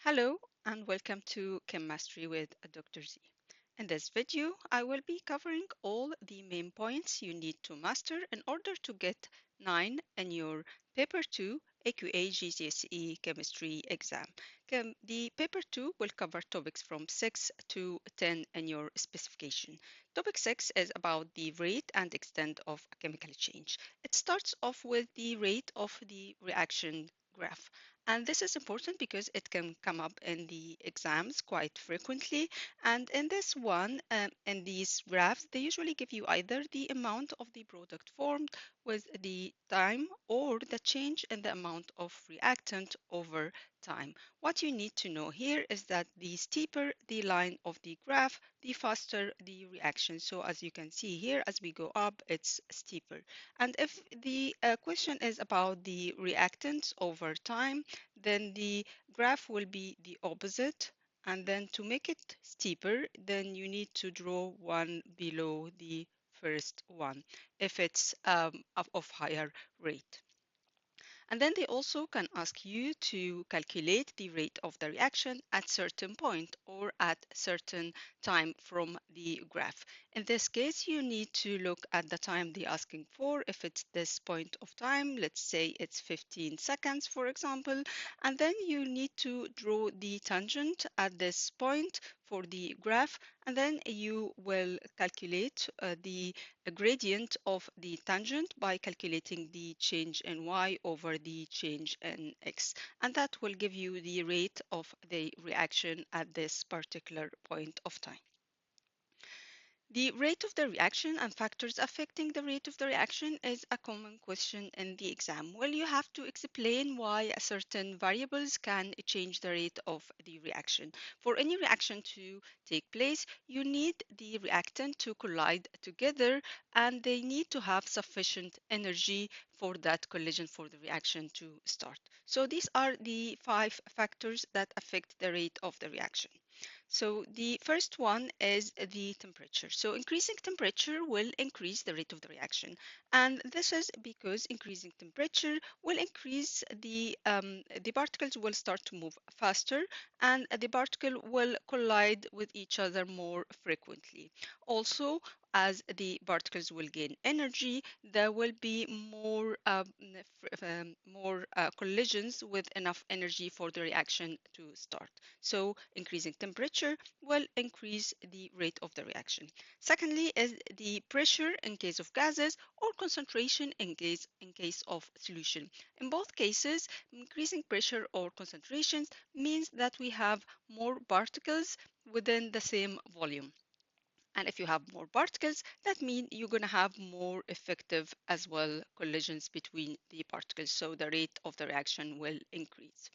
Hello and welcome to Chemistry with Dr. Z. In this video, I will be covering all the main points you need to master in order to get 9 in your Paper 2 AQA GCSE Chemistry exam. The Paper 2 will cover topics from 6 to 10 in your specification. Topic 6 is about the rate and extent of a chemical change. It starts off with the rate of the reaction graph. And this is important because it can come up in the exams quite frequently. And in this one, in these graphs, they usually give you either the amount of the product formed with the time or the change in the amount of reactant over time. What you need to know here is that the steeper the line of the graph, the faster the reaction. So as you can see here, as we go up, it's steeper. And if the question is about the reactants over time, then the graph will be the opposite. And then to make it steeper, then you need to draw one below the first one if it's of higher rate. And then they also can ask you to calculate the rate of the reaction at certain point or at certain time from the graph. In this case, you need to look at the time they're asking for. If it's this point of time, let's say it's 15 seconds, for example, and then you need to draw the tangent at this point for the graph, and then you will calculate the gradient of the tangent by calculating the change in y over the change in x. And that will give you the rate of the reaction at this particular point of time. The rate of the reaction and factors affecting the rate of the reaction is a common question in the exam. Well, you have to explain why certain variables can change the rate of the reaction. For any reaction to take place, you need the reactant to collide together and they need to have sufficient energy for that collision for the reaction to start. So these are the 5 factors that affect the rate of the reaction. So the first one is the temperature. So increasing temperature will increase the rate of the reaction. And this is because increasing temperature will increase the particles will start to move faster and the particle will collide with each other more frequently. Also, as the particles will gain energy, there will be more collisions with enough energy for the reaction to start. So increasing temperature will increase the rate of the reaction. Secondly is the pressure in case of gases or concentration in case of solution. In both cases, increasing pressure or concentrations means that we have more particles within the same volume. And if you have more particles, that means you're going to have more effective as well collisions between the particles. So the rate of the reaction will increase.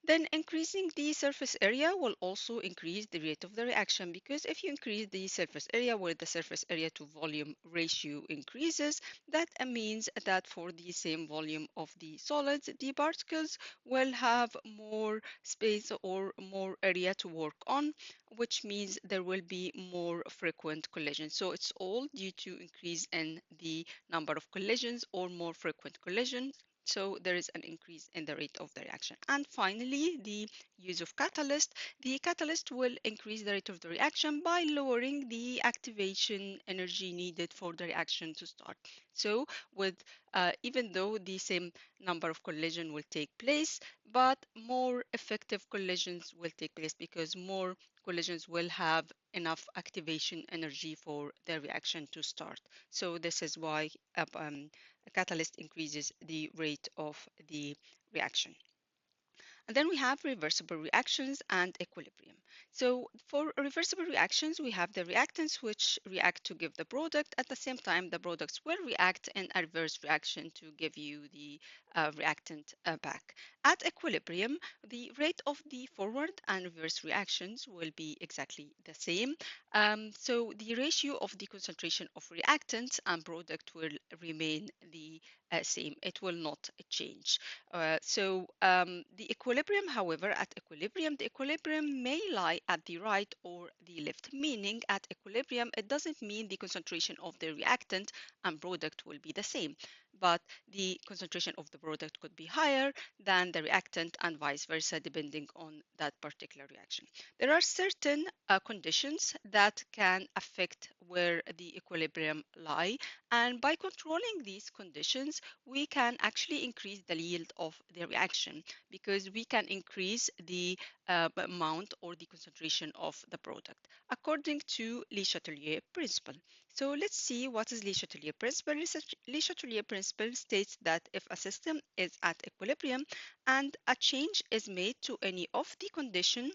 Then increasing the surface area will also increase the rate of the reaction because if you increase the surface area where the surface area to volume ratio increases, that means that for the same volume of the solids, the particles will have more space or more area to work on, which means there will be more frequent collisions. So it's all due to increase in the number of collisions or more frequent collisions. So there is an increase in the rate of the reaction. And finally, the use of catalyst. The catalyst will increase the rate of the reaction by lowering the activation energy needed for the reaction to start. So with even though the same number of collision will take place, but more effective collisions will take place because more collisions will have enough activation energy for the reaction to start. So this is why a catalyst increases the rate of the reaction. And then we have reversible reactions and equilibrium. So for reversible reactions, we have the reactants which react to give the product. At the same time, the products will react in a reverse reaction to give you the reactant back. At equilibrium, the rate of the forward and reverse reactions will be exactly the same. So the ratio of the concentration of reactants and product will remain the same. It will not change. The equilibrium, however, at equilibrium, the equilibrium may lie at the right or the left, meaning at equilibrium, it doesn't mean the concentration of the reactant and product will be the same. but the concentration of the product could be higher than the reactant and vice versa, depending on that particular reaction. There are certain conditions that can affect where the equilibrium lie, and by controlling these conditions, we can actually increase the yield of the reaction because we can increase the amount or the concentration of the product according to Le Chatelier principle. So let's see what is Le Chatelier principle. Le Chatelier principle states that if a system is at equilibrium and a change is made to any of the conditions,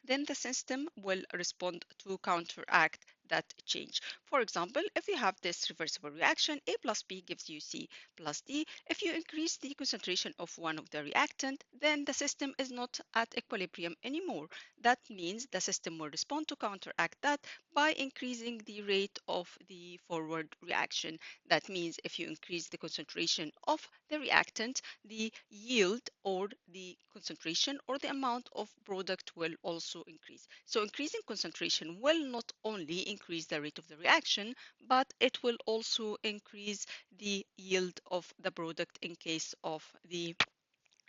then the system will respond to counteract that change. For example, if you have this reversible reaction, A plus B gives you C plus D. If you increase the concentration of one of the reactant, then the system is not at equilibrium anymore. That means the system will respond to counteract that by increasing the rate of the forward reaction. That means if you increase the concentration of the reactant, the yield or the concentration or the amount of product will also increase. So increasing concentration will not only increase the rate of the reaction, but it will also increase the yield of the product in case of the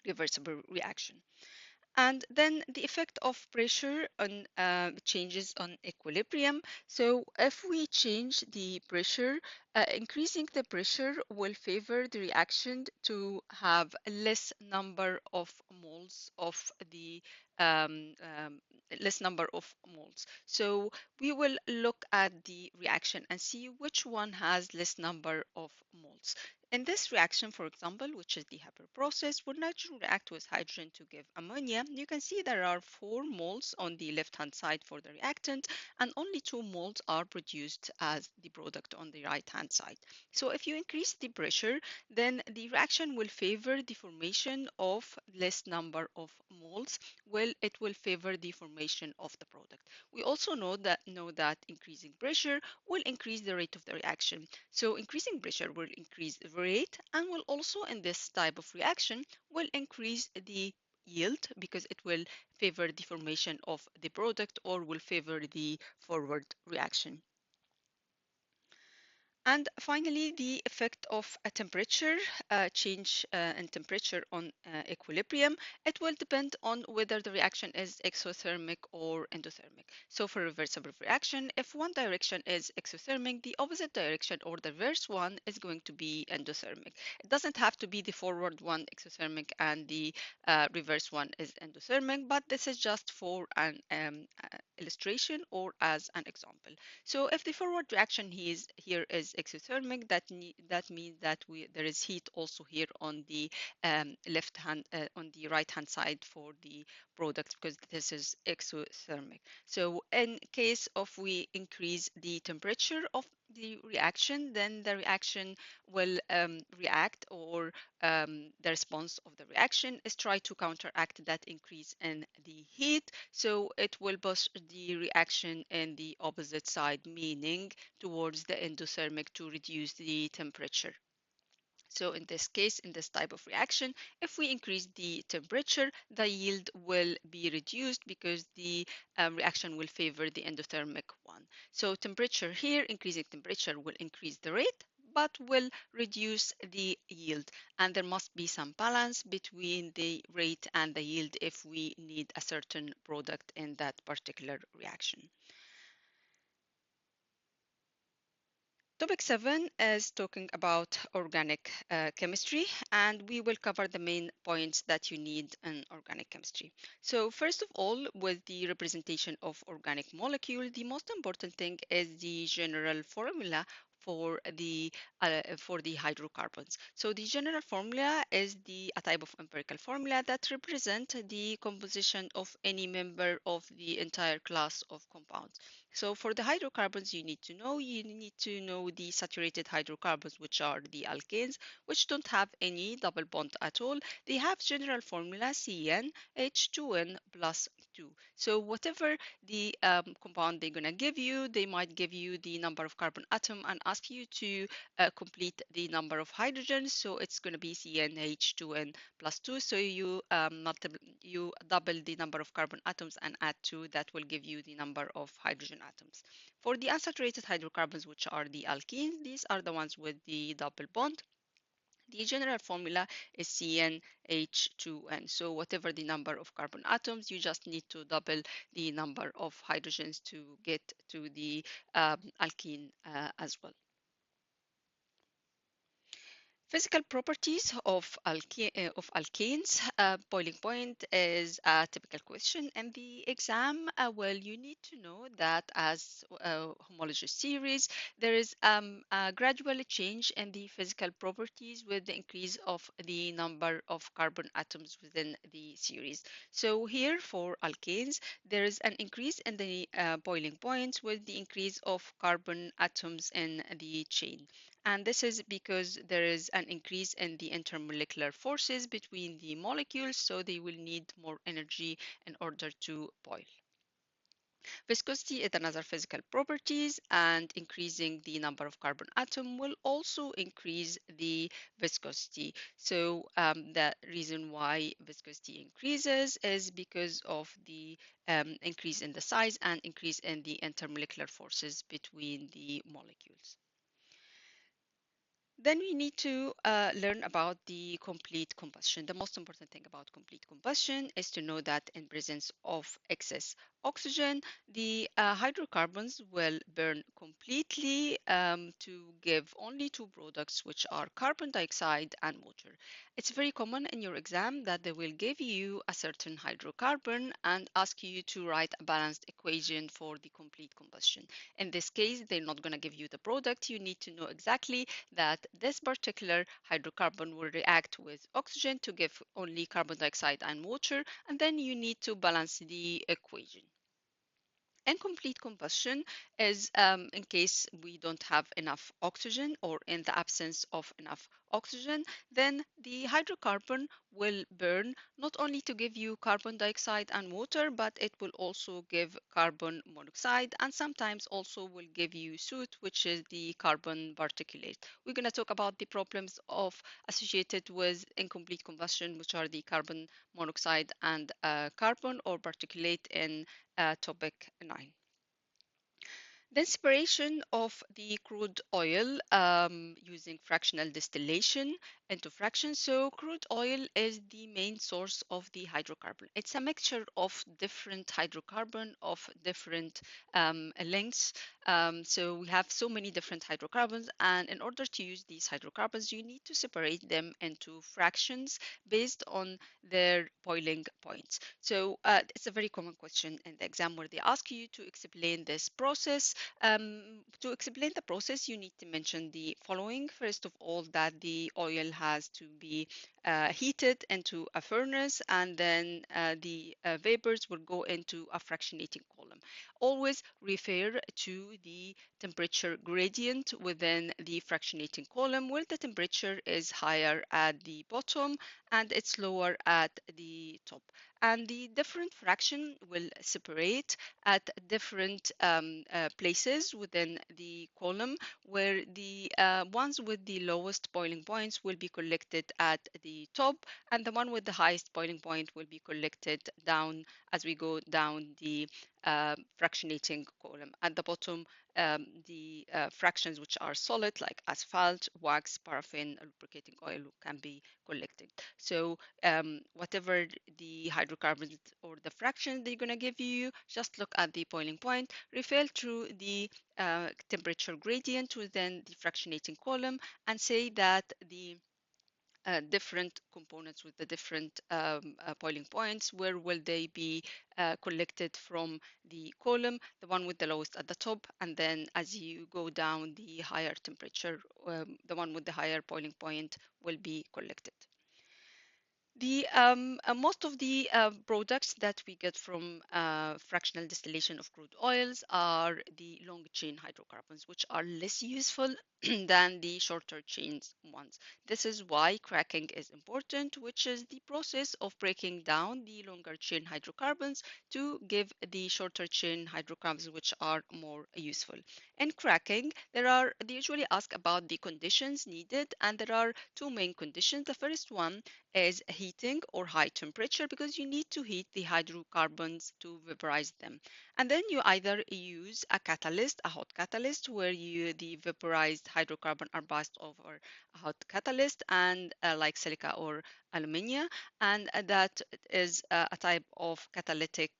reversible reaction. And then the effect of pressure on changes on equilibrium. So if we change the pressure, increasing the pressure will favor the reaction to have a less number of moles of the um, um, less number of moles. So we will look at the reaction and see which one has less number of moles. In this reaction, for example, which is the Haber process, when nitrogen react with hydrogen to give ammonia, you can see there are 4 moles on the left-hand side for the reactant, and only 2 moles are produced as the product on the right-hand side. So if you increase the pressure, then the reaction will favor the formation of less number of moles, well, it will favor the formation of the product. We also know that increasing pressure will increase the rate of the reaction. So increasing pressure will increase the rate and will also in this type of reaction will increase the yield because it will favor the formation of the product or will favor the forward reaction. And finally, the effect of a temperature change in temperature on equilibrium. It will depend on whether the reaction is exothermic or endothermic. So for reversible reaction, if one direction is exothermic, the opposite direction or the reverse one is going to be endothermic. It doesn't have to be the forward one exothermic and the reverse one is endothermic, but this is just for an illustration or as an example. So if the forward reaction here is exothermic, that means that there is heat also here on the left hand on the right hand side for the product because this is exothermic. So in case of we increase the temperature of the reaction, then the reaction will react or the response of the reaction is try to counteract that increase in the heat. So it will push the reaction in the opposite side, meaning towards the endothermic to reduce the temperature. So in this case, in this type of reaction, if we increase the temperature, the yield will be reduced because the reaction will favor the endothermic one. So temperature here, increasing temperature will increase the rate, but will reduce the yield. And there must be some balance between the rate and the yield if we need a certain product in that particular reaction. Topic 7 is talking about organic chemistry, and we will cover the main points that you need in organic chemistry. So first of all, with the representation of organic molecule, the most important thing is the general formula for the hydrocarbons. So the general formula is a type of empirical formula that represent the composition of any member of the entire class of compounds. So for the hydrocarbons, you need to know the saturated hydrocarbons, which are the alkanes, which don't have any double bond at all. They have general formula CnH2n plus 2. So whatever the compound they're going to give you, they might give you the number of carbon atom and ask you to complete the number of hydrogens. So it's going to be CnH2n plus 2. So you double the number of carbon atoms and add 2. That will give you the number of hydrogen atoms. For the unsaturated hydrocarbons, which are the alkenes, these are the ones with the double bond. The general formula is CnH2n. So whatever the number of carbon atoms, you just need to double the number of hydrogens to get to the alkene as well. Physical properties of alkanes. Boiling point is a typical question in the exam. Well, you need to know that as a homologous series, there is a gradual change in the physical properties with the increase of the number of carbon atoms within the series. So here for alkanes, there is an increase in the boiling point with the increase of carbon atoms in the chain. And this is because there is an increase in the intermolecular forces between the molecules, so they will need more energy in order to boil. Viscosity is another physical properties, and increasing the number of carbon atom will also increase the viscosity. So the reason why viscosity increases is because of the increase in the size and increase in the intermolecular forces between the molecules. Then we need to learn about the complete combustion. The most important thing about complete combustion is to know that in presence of excess oxygen, the hydrocarbons will burn completely to give only two products, which are carbon dioxide and water. It's very common in your exam that they will give you a certain hydrocarbon and ask you to write a balanced equation for the complete combustion. In this case, they're not going to give you the product. You need to know exactly that this particular hydrocarbon will react with oxygen to give only carbon dioxide and water, and then you need to balance the equation. Incomplete combustion is in case we don't have enough oxygen or in the absence of enough oxygen, then the hydrocarbon will burn not only to give you carbon dioxide and water, but it will also give carbon monoxide and sometimes also will give you soot, which is the carbon particulate. We're going to talk about the problems of associated with incomplete combustion, which are the carbon monoxide and carbon or particulate in topic 9. The separation of the crude oil using fractional distillation into fractions. So crude oil is the main source of the hydrocarbon. It's a mixture of different hydrocarbon of different lengths. So we have so many different hydrocarbons, and in order to use these hydrocarbons, you need to separate them into fractions based on their boiling points. So it's a very common question in the exam where they ask you to explain this process. To explain the process, you need to mention the following. First of all, that the oil has to be heated into a furnace, and then the vapors will go into a fractionating column. Always refer to the temperature gradient within the fractionating column, where the temperature is higher at the bottom and it's lower at the top. And the different fraction will separate at different places within the column, where the ones with the lowest boiling points will be collected at the top, and the one with the highest boiling point will be collected down as we go down the fractionating column. At the bottom, the fractions which are solid, like asphalt, wax, paraffin, lubricating oil, can be collected. So whatever the hydrocarbons or the fraction they're going to give you, just look at the boiling point, refer to the temperature gradient within the fractionating column, and say that the different components with the different boiling points, where will they be collected from the column, the one with the lowest at the top, and then as you go down the higher temperature, the one with the higher boiling point will be collected. The most of the products that we get from fractional distillation of crude oils are the long chain hydrocarbons, which are less useful than the shorter chains ones. This is why cracking is important, which is the process of breaking down the longer chain hydrocarbons to give the shorter chain hydrocarbons, which are more useful. In cracking, they usually ask about the conditions needed, and there are two main conditions. The first one is heating or high temperature because you need to heat the hydrocarbons to vaporize them. And then you either use a catalyst, a hot catalyst, where the vaporized hydrocarbon are passed over a hot catalyst and like silica or alumina, and that is a type of catalytic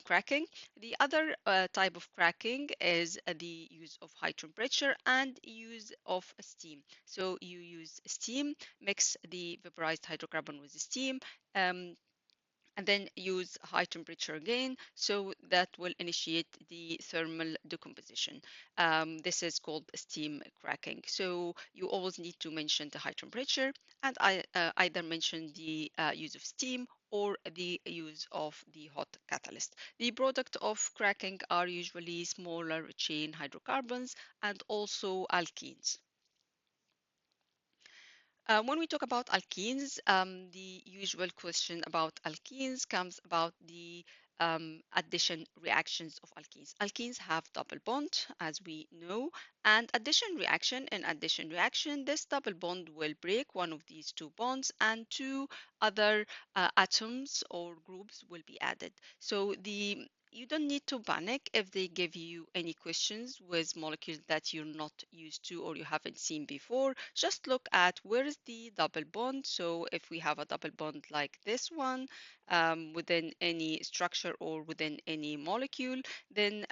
cracking. The other type of cracking is the use of high temperature and use of steam. So you use steam, mix the vaporized hydrocarbon with the steam, um, and then use high temperature again, so that will initiate the thermal decomposition. This is called steam cracking. So you always need to mention the high temperature, and I either mention the use of steam or the use of the hot catalyst. The product of cracking are usually smaller chain hydrocarbons and also alkenes. When we talk about alkenes, the usual question about alkenes comes about the addition reactions of alkenes. Alkenes have double bond, as we know, and addition reaction, this double bond will break one of these two bonds and two other atoms or groups will be added. So you don't need to panic if they give you any questions with molecules that you're not used to or you haven't seen before. Just look at where is the double bond. So if we have a double bond like this one within any structure or within any molecule, then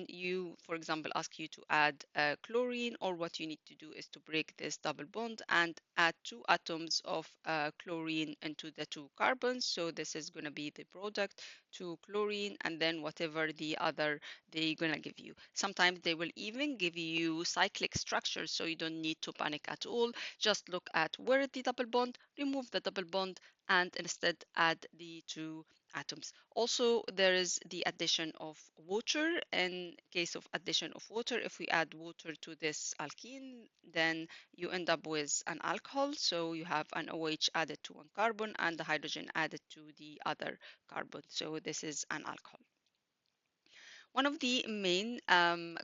you, for example, ask you to add chlorine, or what you need to do is to break this double bond and add two atoms of chlorine into the two carbons. So this is going to be the product to chlorine, and then whatever the other they're gonna give you. Sometimes they will even give you cyclic structures, so you don't need to panic at all. Just look at where the double bond, remove the double bond, and instead add the two atoms. Also, there is the addition of water. In case of addition of water, if we add water to this alkene, then you end up with an alcohol. So you have an OH added to one carbon and the hydrogen added to the other carbon. So this is an alcohol. One of the main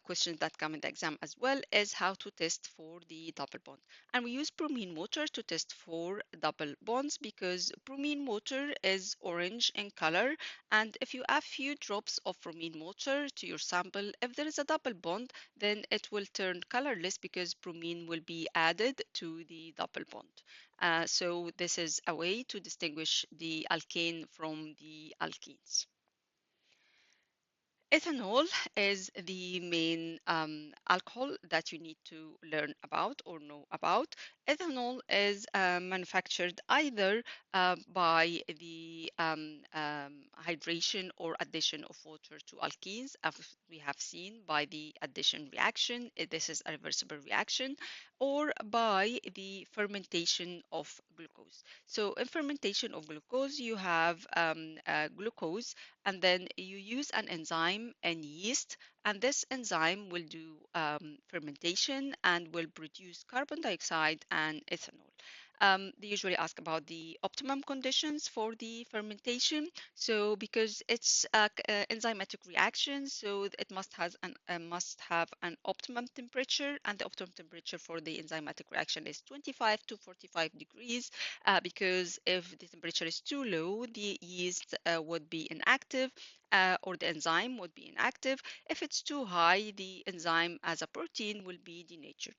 questions that come in the exam as well is how to test for the double bond. And we use bromine water to test for double bonds because bromine water is orange in color. And if you add few drops of bromine water to your sample, if there is a double bond, then it will turn colorless because bromine will be added to the double bond. So this is a way to distinguish the alkane from the alkenes. Ethanol is the main alcohol that you need to learn about or know about. Ethanol is manufactured either by the hydration or addition of water to alkenes, as we have seen by the addition reaction. This is a reversible reaction, or by the fermentation of glucose. So, in fermentation of glucose, you have glucose, and then you use an enzyme and yeast, and this enzyme will do fermentation and will produce carbon dioxide and ethanol. They usually ask about the optimum conditions for the fermentation. So because it's enzymatic reaction, so it must have an optimum temperature, and the optimum temperature for the enzymatic reaction is 25 to 45 degrees. Because if the temperature is too low, the yeast would be inactive. Or the enzyme would be inactive. If it's too high, the enzyme as a protein will be denatured.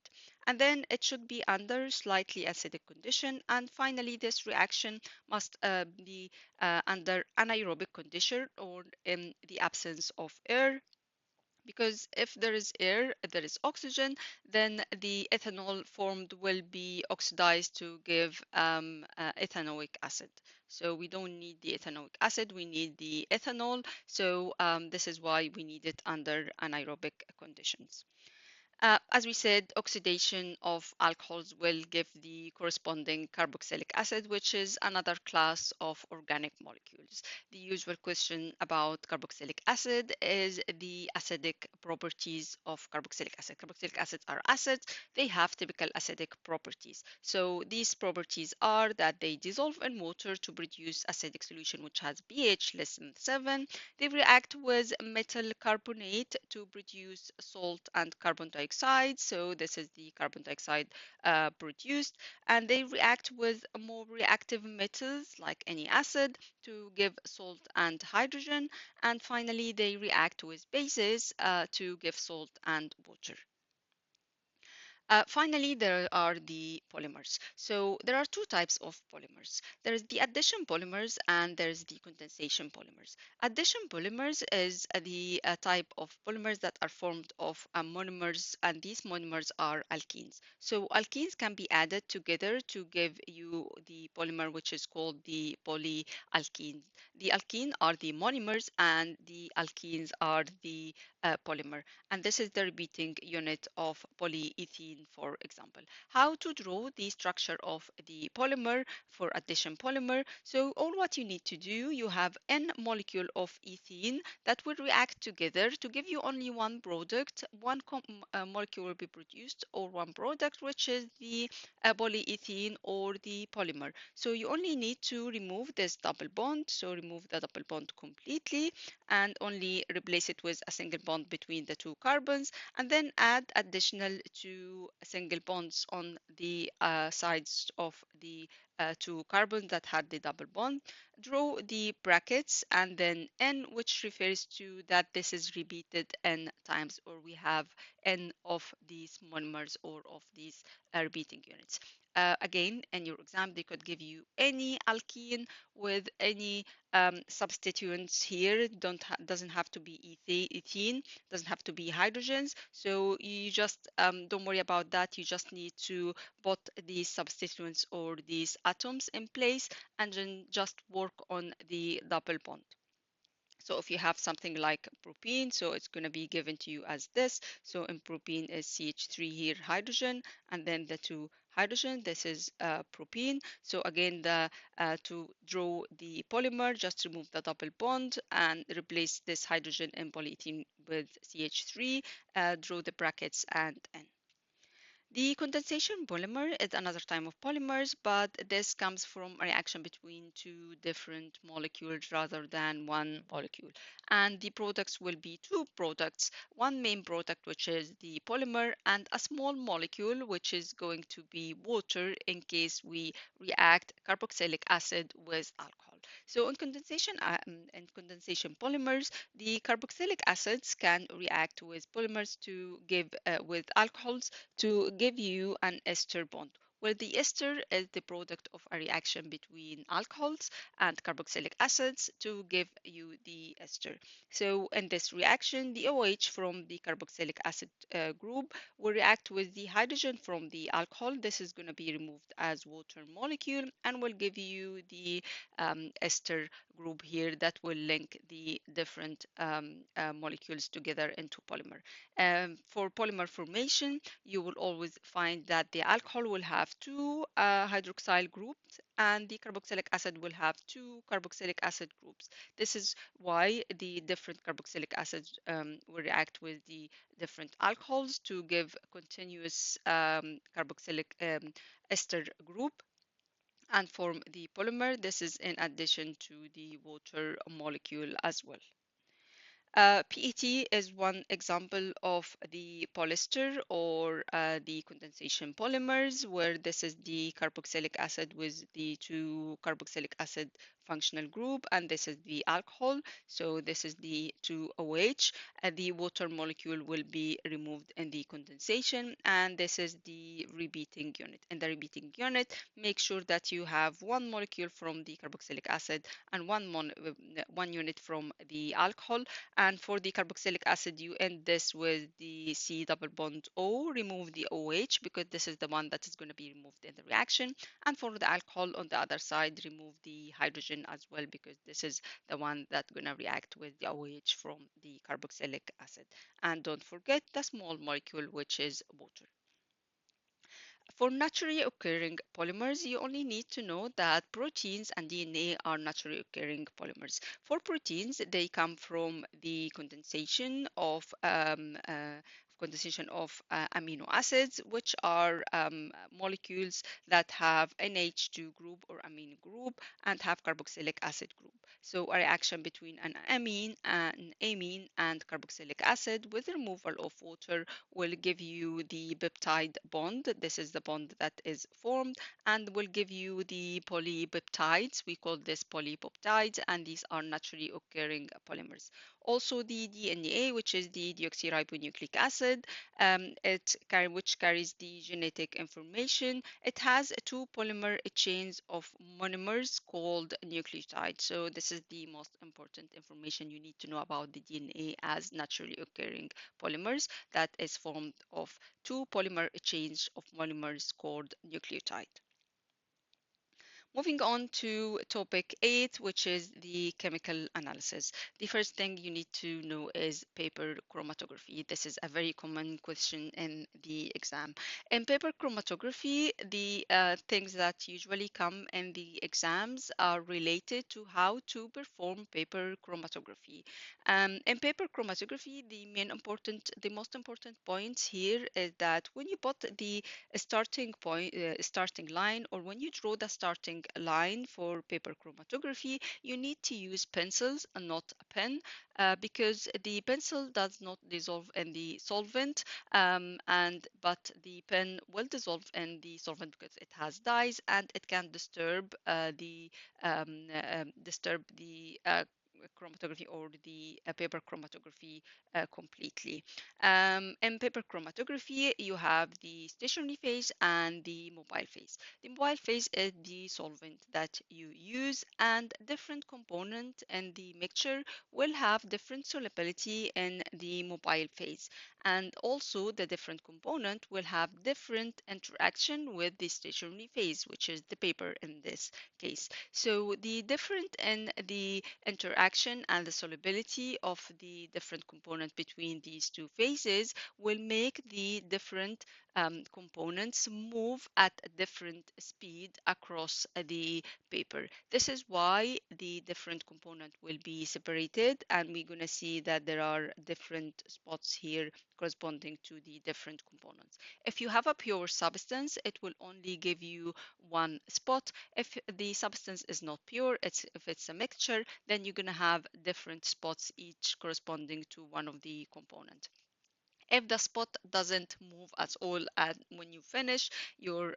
And then it should be under slightly acidic condition. And finally, this reaction must be under anaerobic condition or in the absence of air, because if there is air, if there is oxygen, then the ethanol formed will be oxidized to give ethanoic acid. So we don't need the ethanoic acid, we need the ethanol. So this is why we need it under anaerobic conditions. As we said, oxidation of alcohols will give the corresponding carboxylic acid, which is another class of organic molecules. The usual question about carboxylic acid is the acidic properties of carboxylic acid. Carboxylic acids are acids. They have typical acidic properties. So these properties are that they dissolve in water to produce acidic solution which has pH less than 7. They react with metal carbonate to produce salt and carbon dioxide. So this is the carbon dioxide produced. And they react with more reactive metals like any acid to give salt and hydrogen. And finally, they react with bases to give salt and water. Finally, there are the polymers. So there are two types of polymers. There is the addition polymers and there's the condensation polymers. Addition polymers is the type of polymers that are formed of monomers, and these monomers are alkenes. So alkenes can be added together to give you the polymer which is called the polyalkenes. The alkene are the monomers and the alkenes are the polymer, and this is the repeating unit of polyethylene, for example. How to draw the structure of the polymer for addition polymer? So all what you need to do, you have n molecule of ethene that will react together to give you only one product. One molecule will be produced, or one product, which is the polyethylene or the polymer. So you only need to remove this double bond. So remove the double bond completely and only replace it with a single bond between the two carbons, and then add additional two single bonds on the sides of the two carbons that had the double bond. Draw the brackets and then n, which refers to that this is repeated n times, or we have n of these monomers or of these repeating units. Again, in your exam, they could give you any alkene with any substituents here. Doesn't have to be ethene, doesn't have to be hydrogens. So you just don't worry about that. You just need to put these substituents or these atoms in place and then just work on the double bond. So if you have something like propene, so it's going to be given to you as this. So in propene is CH3 here, hydrogen, and then the two hydrogen. This is propene. So again, to draw the polymer, just remove the double bond and replace this hydrogen in polyethylene with CH3. Draw the brackets and N. The condensation polymer is another type of polymers, but this comes from a reaction between two different molecules rather than one molecule. And the products will be two products, one main product, which is the polymer, and a small molecule, which is going to be water in case we react carboxylic acid with alcohol. So in condensation polymers, the carboxylic acids can react with polymers to give with alcohols to give you an ester bond, where the ester is the product of a reaction between alcohols and carboxylic acids to give you the ester. So in this reaction, the OH from the carboxylic acid group will react with the hydrogen from the alcohol. This is going to be removed as water molecule and will give you the ester group here that will link the different molecules together into polymer. For polymer formation, you will always find that the alcohol will have two hydroxyl groups and the carboxylic acid will have two carboxylic acid groups. This is why the different carboxylic acids will react with the different alcohols to give continuous carboxylic ester group and form the polymer. This is in addition to the water molecule as well. PET is one example of the polyester or the condensation polymers, where this is the carboxylic acid with the two carboxylic acid functional group, and this is the alcohol. So this is the 2OH. The water molecule will be removed in the condensation, and this is the repeating unit. In the repeating unit, make sure that you have one molecule from the carboxylic acid and one unit from the alcohol. And for the carboxylic acid, you end this with the C double bond O, remove the OH because this is the one that is going to be removed in the reaction. And for the alcohol on the other side, remove the hydrogen pen as well, because this is the one that's going to react with the OH from the carboxylic acid. And don't forget the small molecule, which is water. For naturally occurring polymers, you only need to know that proteins and DNA are naturally occurring polymers. For proteins, they come from the condensation of amino acids, which are molecules that have NH2 group or amino group and have carboxylic acid group. So a reaction between an amine and carboxylic acid with removal of water will give you the peptide bond. This is the bond that is formed and will give you the polypeptides. We call this polypeptides, and these are naturally occurring polymers. Also, the DNA, which is the deoxyribonucleic acid, which carries the genetic information. It has two polymer chains of monomers called nucleotides. So this is the most important information you need to know about the DNA as naturally occurring polymers that is formed of two polymer chains of monomers called nucleotide. Moving on to topic 8, which is the chemical analysis. The first thing you need to know is paper chromatography. This is a very common question in the exam. In paper chromatography, the things that usually come in the exams are related to how to perform paper chromatography. In paper chromatography, the most important points here is that when you put the starting line, or when you draw the starting line for paper chromatography, you need to use pencils and not a pen, because the pencil does not dissolve in the solvent, but the pen will dissolve in the solvent because it has dyes, and it can disturb the chromatography or the paper chromatography completely. In paper chromatography, you have the stationary phase and the mobile phase. The mobile phase is the solvent that you use, and different components in the mixture will have different solubility in the mobile phase. And also, the different component will have different interaction with the stationary phase, which is the paper in this case. So the different in the interaction and the solubility of the different component between these two phases will make the different components move at a different speed across the paper. This is why the different component will be separated, and we're going to see that there are different spots here corresponding to the different components. If you have a pure substance, it will only give you one spot. If the substance is not pure, if it's a mixture, then you're going to have different spots, each corresponding to one of the components. If the spot doesn't move at all and when you finish your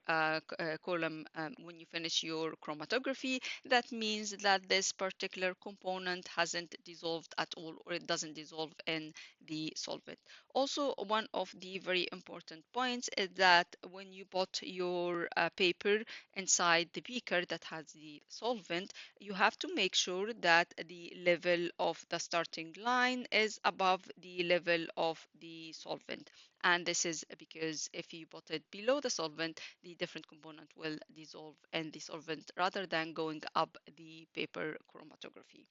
column, when you finish your chromatography, that means that this particular component hasn't dissolved at all, or it doesn't dissolve in the solvent. Also, one of the very important points is that when you put your paper inside the beaker that has the solvent, you have to make sure that the level of the starting line is above the level of the solvent. And this is because if you put it below the solvent, the different component will dissolve in the solvent rather than going up the paper chromatography.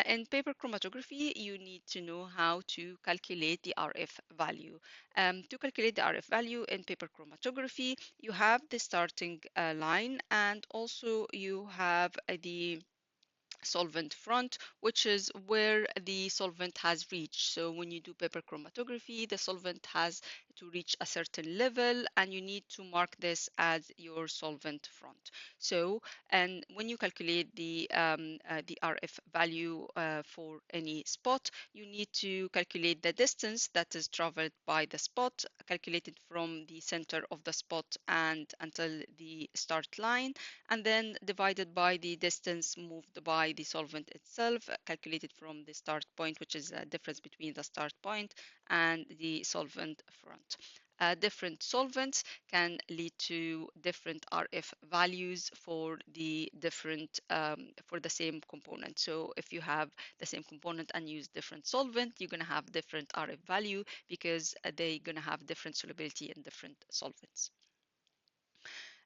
In paper chromatography, you need to know how to calculate the RF value. To calculate the RF value in paper chromatography, you have the starting line, and also you have the solvent front, which is where the solvent has reached. So when you do paper chromatography, the solvent has to reach a certain level, and you need to mark this as your solvent front. So, and when you calculate the RF value for any spot, you need to calculate the distance that is traveled by the spot, calculated from the center of the spot and until the start line, and then divided by the distance moved by the solvent itself, calculated from the start point, which is a difference between the start point and the solvent front. Different solvents can lead to different RF values for the same component. So if you have the same component and use different solvent, you're going to have different RF value because they're going to have different solubility in different solvents.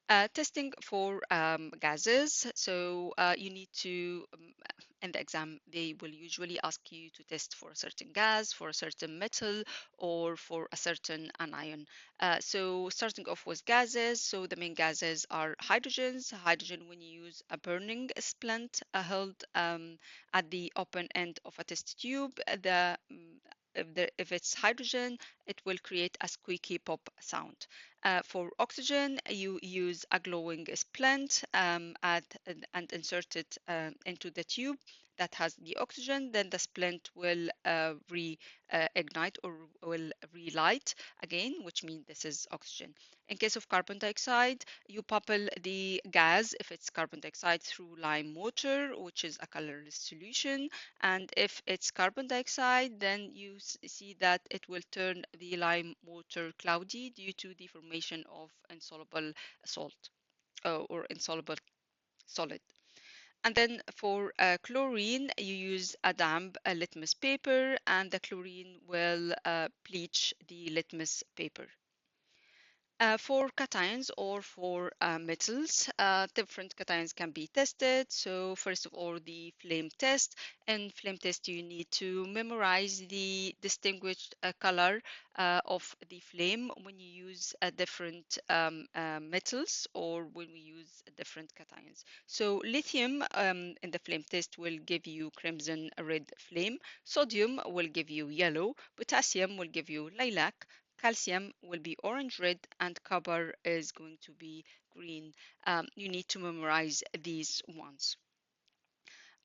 Testing for gases. So you need to, in the exam, they will usually ask you to test for a certain gas, for a certain metal, or for a certain anion. So starting off with gases, so the main gases are hydrogens. Hydrogen, when you use a burning splint held at the open end of a test tube, if it's hydrogen, it will create a squeaky pop sound. For oxygen, you use a glowing splint and insert it into the tube that has the oxygen. Then the splint will reignite or will relight again, which means this is oxygen. In case of carbon dioxide, you bubble the gas, if it's carbon dioxide, through lime water, which is a colorless solution. And if it's carbon dioxide, then you see that it will turn the lime water cloudy due to the formation of insoluble salt or insoluble solid. And then for chlorine, you use a damp litmus paper, and the chlorine will bleach the litmus paper. For cations or for metals, different cations can be tested. So first of all, the flame test. In flame test, you need to memorize the distinguished color of the flame when you use different metals or when we use different cations. So lithium in the flame test will give you crimson red flame. Sodium will give you yellow. Potassium will give you lilac. Calcium will be orange red, and copper is going to be green. You need to memorize these ones.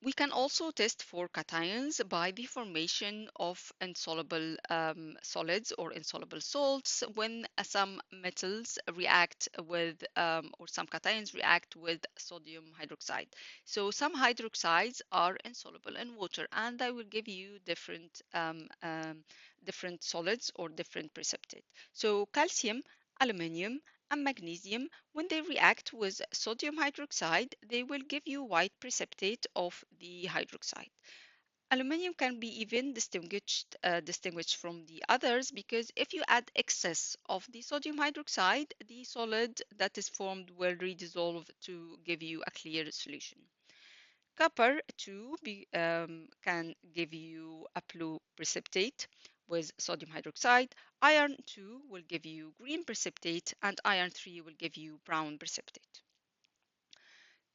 We can also test for cations by the formation of insoluble solids or insoluble salts when some metals react with, or some cations react with sodium hydroxide. So some hydroxides are insoluble in water, and I will give you different solids or different precipitate. So calcium, aluminium, and magnesium, when they react with sodium hydroxide, they will give you white precipitate of the hydroxide. Aluminium can be even distinguished from the others because if you add excess of the sodium hydroxide, the solid that is formed will redissolve to give you a clear solution. Copper too can give you a blue precipitate with sodium hydroxide. Iron 2 will give you green precipitate, and iron 3 will give you brown precipitate.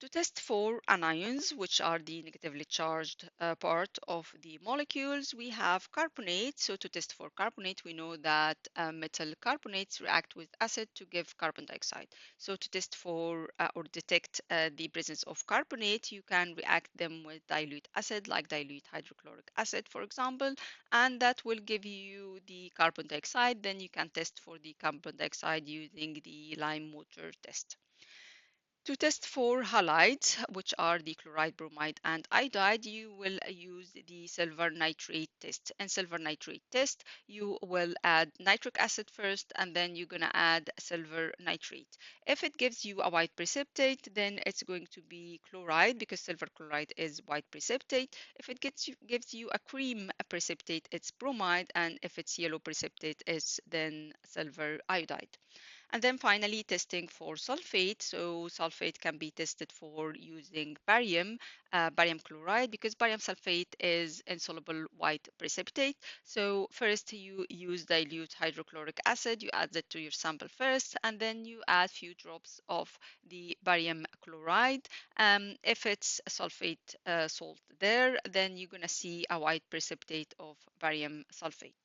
To test for anions, which are the negatively charged part of the molecules, we have carbonate. So to test for carbonate, we know that metal carbonates react with acid to give carbon dioxide. So to test for or detect the presence of carbonate, you can react them with dilute acid, like dilute hydrochloric acid, for example, and that will give you the carbon dioxide. Then you can test for the carbon dioxide using the lime water test. To test for halides, which are the chloride, bromide, and iodide, you will use the silver nitrate test. In silver nitrate test, you will add nitric acid first, and then you're going to add silver nitrate. If it gives you a white precipitate, then it's going to be chloride because silver chloride is white precipitate. If it gives you a cream precipitate, it's bromide, and if it's yellow precipitate, it's then silver iodide. And then finally, testing for sulfate. So sulfate can be tested for using barium chloride, because barium sulfate is insoluble white precipitate. So first you use dilute hydrochloric acid, you add that to your sample first, and then you add few drops of the barium chloride. If it's a sulfate salt there, then you're gonna see a white precipitate of barium sulfate.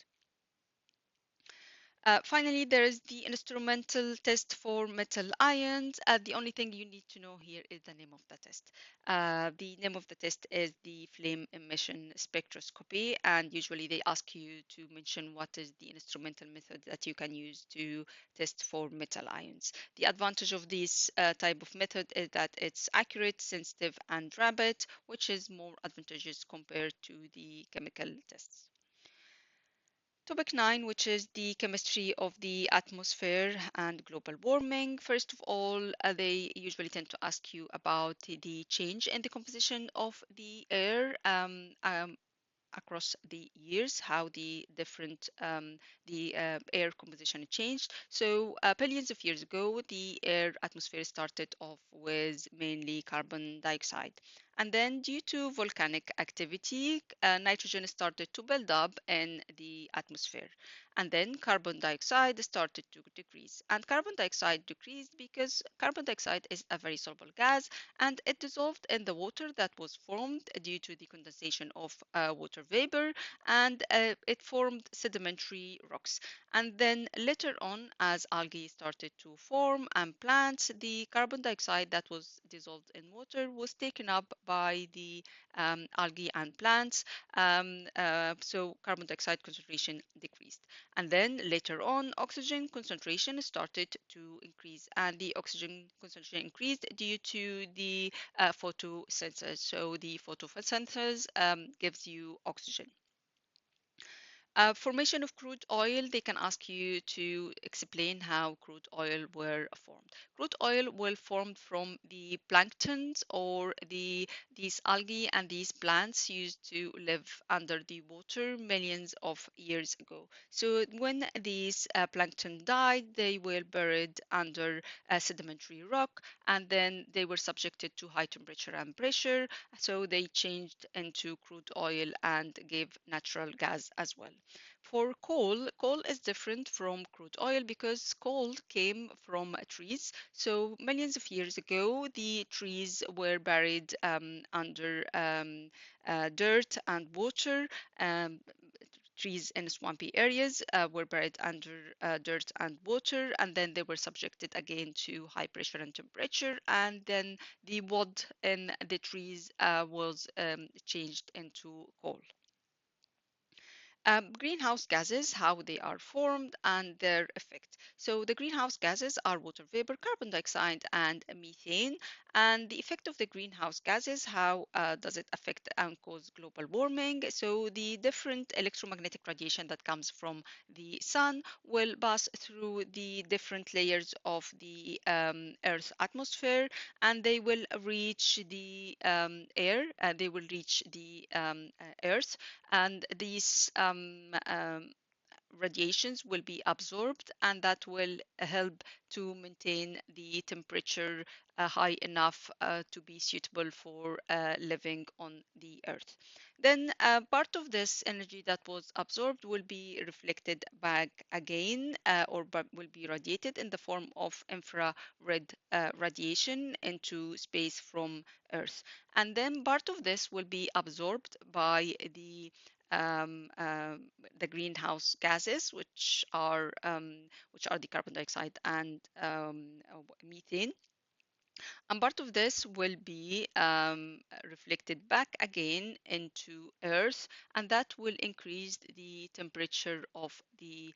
Finally, there is the instrumental test for metal ions. The only thing you need to know here is the name of the test. The name of the test is the flame emission spectroscopy, and usually they ask you to mention what is the instrumental method that you can use to test for metal ions. The advantage of this type of method is that it's accurate, sensitive, and rapid, which is more advantageous compared to the chemical tests. Topic 9, which is the chemistry of the atmosphere and global warming. First of all, they usually tend to ask you about the change in the composition of the air across the years, how the different the air composition changed. So billions of years ago, the air atmosphere started off with mainly carbon dioxide. And then, due to volcanic activity, nitrogen started to build up in the atmosphere. And then carbon dioxide started to decrease. And carbon dioxide decreased because carbon dioxide is a very soluble gas, and it dissolved in the water that was formed due to the condensation of water vapor, and it formed sedimentary rocks. And then later on, as algae started to form and plants, the carbon dioxide that was dissolved in water was taken up by the algae and plants. So carbon dioxide concentration decreased. And then later on, oxygen concentration started to increase, and the oxygen concentration increased due to the photosynthesis. So the photosynthesis gives you oxygen. Formation of crude oil, they can ask you to explain how crude oil were formed. Crude oil will formed from the planktons or these algae and these plants used to live under the water millions of years ago. So when these plankton died, they were buried under a sedimentary rock, and then they were subjected to high temperature and pressure. So they changed into crude oil and gave natural gas as well. For coal, coal is different from crude oil because coal came from trees. So millions of years ago, the trees were buried under dirt and water. Um, Trees in swampy areas were buried under dirt and water, and then they were subjected again to high pressure and temperature, and then the wood in the trees was changed into coal. Greenhouse gases, how they are formed and their effect. So the greenhouse gases are water vapor, carbon dioxide, and methane. And the effect of the greenhouse gases, how does it affect and cause global warming? So the different electromagnetic radiation that comes from the sun will pass through the different layers of the Earth's atmosphere, and they will reach the air, they will reach the Earth, and these radiations will be absorbed, and that will help to maintain the temperature high enough to be suitable for living on the earth. Then part of this energy that was absorbed will be reflected back again, or will be radiated in the form of infrared radiation into space from earth. And then part of this will be absorbed by um, um, the greenhouse gases, which are the carbon dioxide and methane. And part of this will be reflected back again into Earth, and that will increase the temperature of the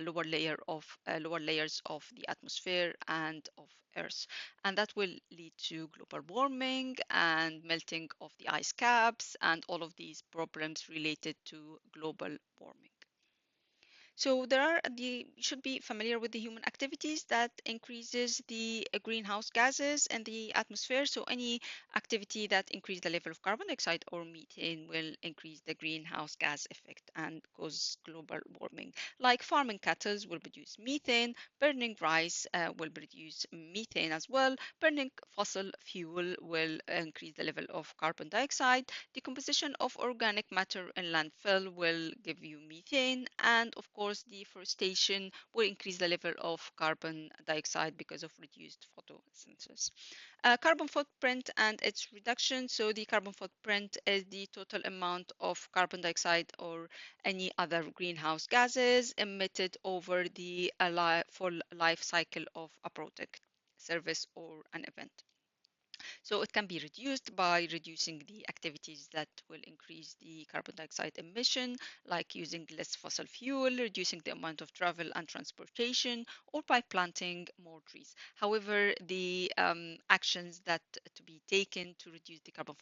lower layers of the atmosphere and of Earth, and that will lead to global warming and melting of the ice caps and all of these problems related to global warming. So there are you should be familiar with the human activities that increases the greenhouse gases in the atmosphere. So any activity that increase the level of carbon dioxide or methane will increase the greenhouse gas effect and cause global warming. Like farming cattle will produce methane, burning rice will produce methane as well, burning fossil fuel will increase the level of carbon dioxide, decomposition of organic matter in landfill will give you methane, and of course, deforestation will increase the level of carbon dioxide because of reduced photosynthesis. Carbon footprint and its reduction. So the carbon footprint is the total amount of carbon dioxide or any other greenhouse gases emitted over the full life cycle of a product, service, or an event. So it can be reduced by reducing the activities that will increase the carbon dioxide emission, like using less fossil fuel, reducing the amount of travel and transportation, or by planting more trees. However, the actions that to be taken to reduce the carbon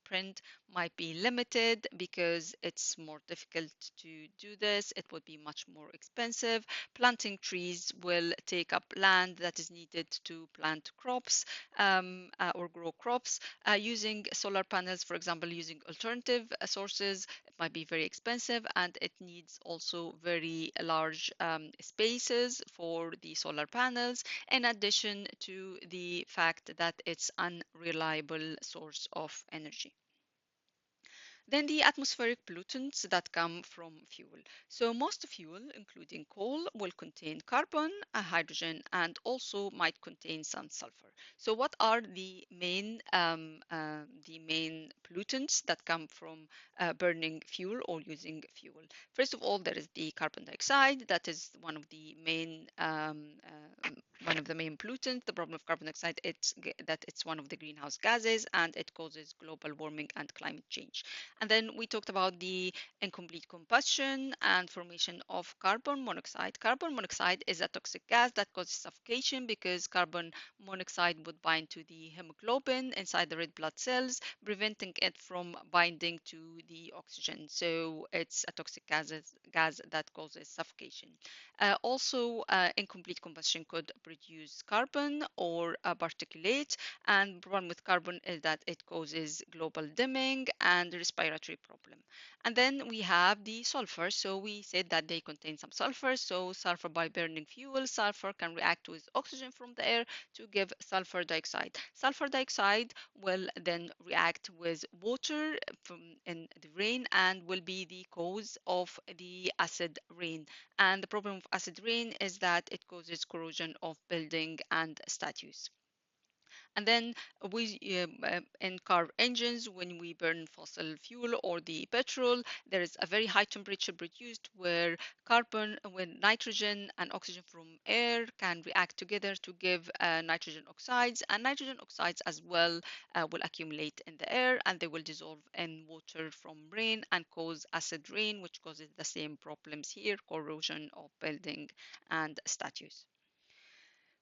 footprint might be limited because it's more difficult to do this. It would be much more expensive. Planting trees will take up land that is needed to plant crops or grow crops. Using solar panels, for example, using alternative sources, it might be very expensive, and it needs also very large spaces for the solar panels, in addition to the fact that it's unreliable source of energy. Then the atmospheric pollutants that come from fuel. So most fuel, including coal, will contain carbon, hydrogen, and also might contain some sulfur. So what are the main pollutants that come from burning fuel or using fuel? First of all, there is the carbon dioxide. That is one of the main pollutants. The problem of carbon dioxide is that it's one of the greenhouse gases and it causes global warming and climate change. And then we talked about the incomplete combustion and formation of carbon monoxide. Carbon monoxide is a toxic gas that causes suffocation because carbon monoxide would bind to the hemoglobin inside the red blood cells, preventing it from binding to the oxygen. So it's a toxic gas that causes suffocation. Also, incomplete combustion could produce carbon or particulate, and the problem with carbon is that it causes global dimming and respiratory problem. And then we have the sulfur. So we said that they contain some sulfur. So sulfur, by burning fuel, sulfur can react with oxygen from the air to give sulfur dioxide. Sulfur dioxide will then react with water in the rain and will be the cause of the acid rain. And the problem of acid rain is that it causes corrosion of building and statues. And then in car engines, when we burn fossil fuel or the petrol, there is a very high temperature produced where when nitrogen and oxygen from air can react together to give nitrogen oxides, and nitrogen oxides as well will accumulate in the air and they will dissolve in water from rain and cause acid rain, which causes the same problems here, corrosion of building and statues.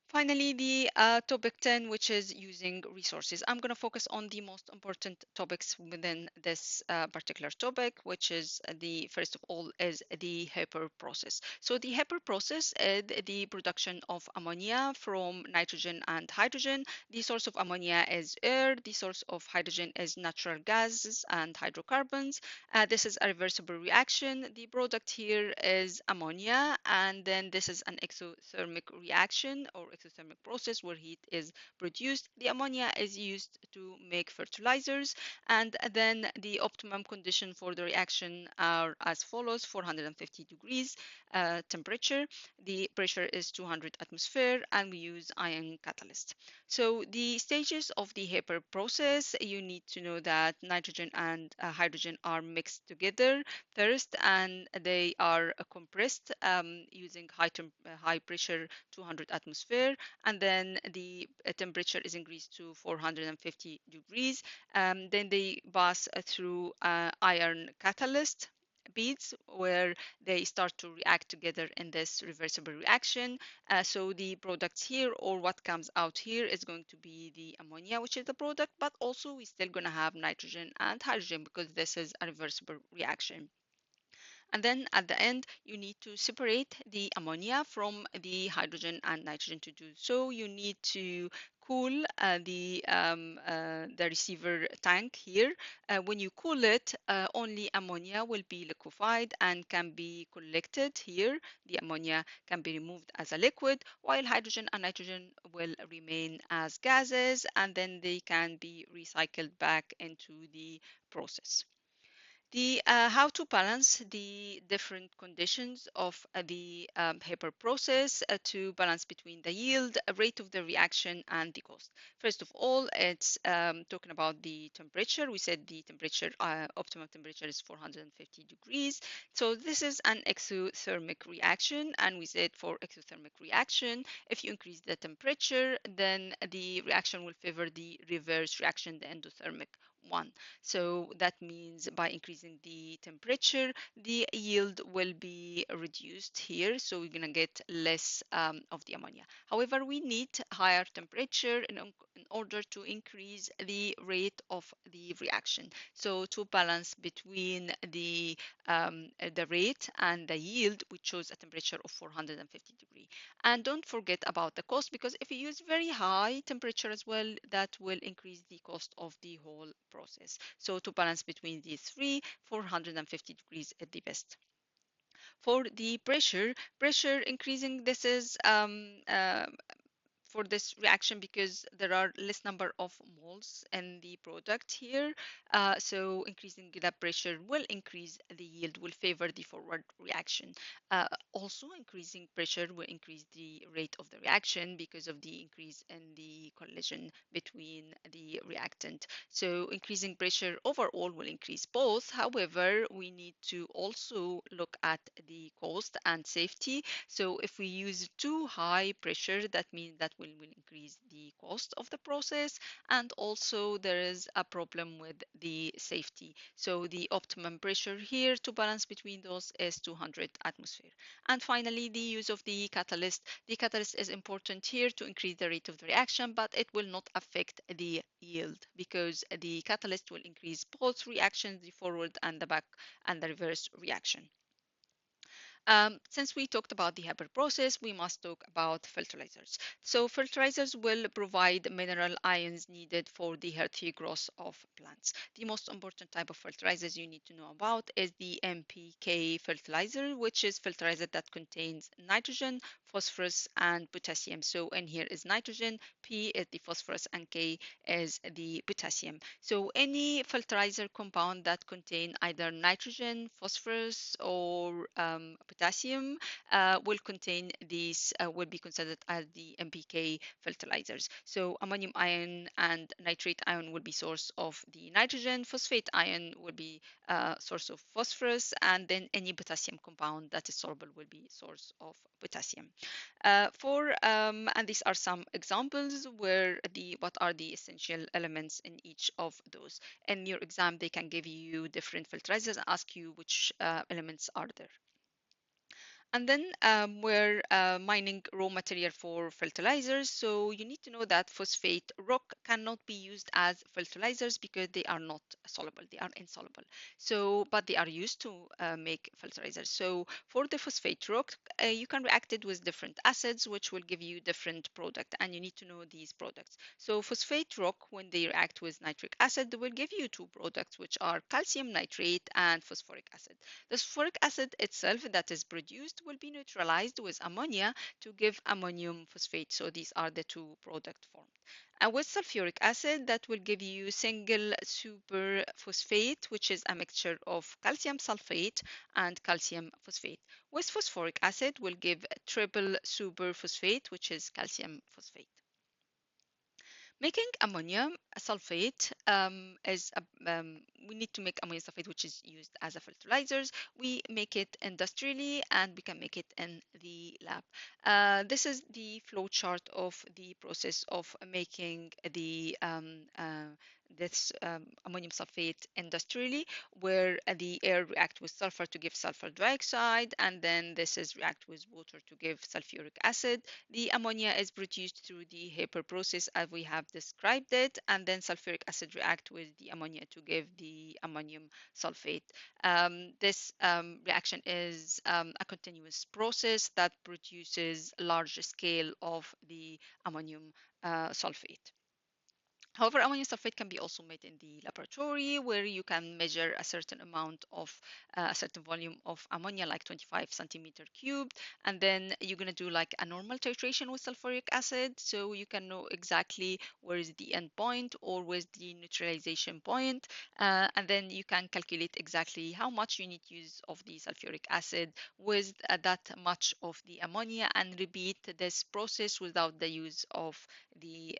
Finally, the topic 10, which is using resources. I'm going to focus on the most important topics within this particular topic, which is the first of all is the HEPR process. So the HEPR process is the production of ammonia from nitrogen and hydrogen. The source of ammonia is air. The source of hydrogen is natural gases and hydrocarbons. This is a reversible reaction. The product here is ammonia, and then this is an exothermic reaction or exothermic process where heat is produced. The ammonia is used to make fertilizers, and then the optimum condition for the reaction are as follows: 450 degrees temperature, the pressure is 200 atmosphere, and we use ion catalyst. So the stages of the HEPR process, you need to know that nitrogen and hydrogen are mixed together first, and they are compressed using high pressure 200 atmosphere, and then the temperature is increased to 450 degrees. Then they pass through iron catalyst beads where they start to react together in this reversible reaction. So the products here, or what comes out here, is going to be the ammonia, which is the product, but also we're still going to have nitrogen and hydrogen because this is a reversible reaction. And then at the end, you need to separate the ammonia from the hydrogen and nitrogen. To do so, you need to cool the receiver tank here. When you cool it, only ammonia will be liquefied and can be collected here. The ammonia can be removed as a liquid, while hydrogen and nitrogen will remain as gases, and then they can be recycled back into the process. The how to balance the different conditions of the HEPR process to balance between the yield, rate of the reaction, and the cost. First of all, it's talking about the temperature. We said the temperature, optimum temperature is 450 degrees. So this is an exothermic reaction, and we said for exothermic reaction, if you increase the temperature, then the reaction will favor the reverse reaction, the endothermic 1. So that means by increasing the temperature, the yield will be reduced here. So we're going to get less of the ammonia. However, we need higher temperature in order to increase the rate of the reaction. So to balance between the rate and the yield, we chose a temperature of 450 degrees. And don't forget about the cost, because if you use very high temperature as well, that will increase the cost of the whole process. So to balance between these three, 450 degrees at the best. For the pressure increasing, this is for this reaction because there are less number of moles in the product here. So increasing the pressure will increase the yield, will favor the forward reaction. Also, increasing pressure will increase the rate of the reaction because of the increase in the collision between the reactant. So increasing pressure overall will increase both. However, we need to also look at the cost and safety. So if we use too high pressure, that means that will increase the cost of the process. And also there is a problem with the safety. So the optimum pressure here to balance between those is 200 atmosphere. And finally, the use of the catalyst. The catalyst is important here to increase the rate of the reaction, but it will not affect the yield because the catalyst will increase both reactions, the forward and the back and the reverse reaction. Since we talked about the Haber process, we must talk about fertilizers. So fertilizers will provide mineral ions needed for the healthy growth of plants. The most important type of fertilizers you need to know about is the NPK fertilizer, which is fertilizer that contains nitrogen, phosphorus, and potassium. So in here is nitrogen, P is the phosphorus, and K is the potassium. So any fertilizer compound that contain either nitrogen, phosphorus, or potassium will contain these, will be considered as the NPK fertilizers. So ammonium ion and nitrate ion will be source of the nitrogen, phosphate ion will be source of phosphorus, and then any potassium compound that is soluble will be source of potassium. And these are some examples where what are the essential elements in each of those. In your exam, they can give you different fertilizers and ask you which elements are there. And then we're mining raw material for fertilizers. So you need to know that phosphate rock cannot be used as fertilizers because they are not soluble, they are insoluble. So, but they are used to make fertilizers. So for the phosphate rock, you can react it with different acids, which will give you different product, and you need to know these products. So phosphate rock, when they react with nitric acid, they will give you two products, which are calcium nitrate and phosphoric acid. The phosphoric acid itself that is produced will be neutralized with ammonia to give ammonium phosphate. So these are the two product formed. And with sulfuric acid, that will give you single superphosphate, which is a mixture of calcium sulfate and calcium phosphate. With phosphoric acid, will give triple superphosphate, which is calcium phosphate. Making ammonium sulfate we need to make ammonium sulfate, which is used as a fertilizers. We make it industrially and we can make it in the lab. This is the flow chart of the process of making this ammonium sulfate industrially, where the air react with sulfur to give sulfur dioxide, and then this is react with water to give sulfuric acid. The ammonia is produced through the Haber process as we have described it, and then sulfuric acid react with the ammonia to give the ammonium sulfate. This reaction is a continuous process that produces a large scale of the ammonium sulfate. However, ammonium sulfate can be also made in the laboratory where you can measure a certain amount of a certain volume of ammonia, like 25 centimeter cubed, and then you're going to do like a normal titration with sulfuric acid, so you can know exactly where is the end point or where's the neutralization point, and then you can calculate exactly how much you need to use of the sulfuric acid with that much of the ammonia, and repeat this process without the use of the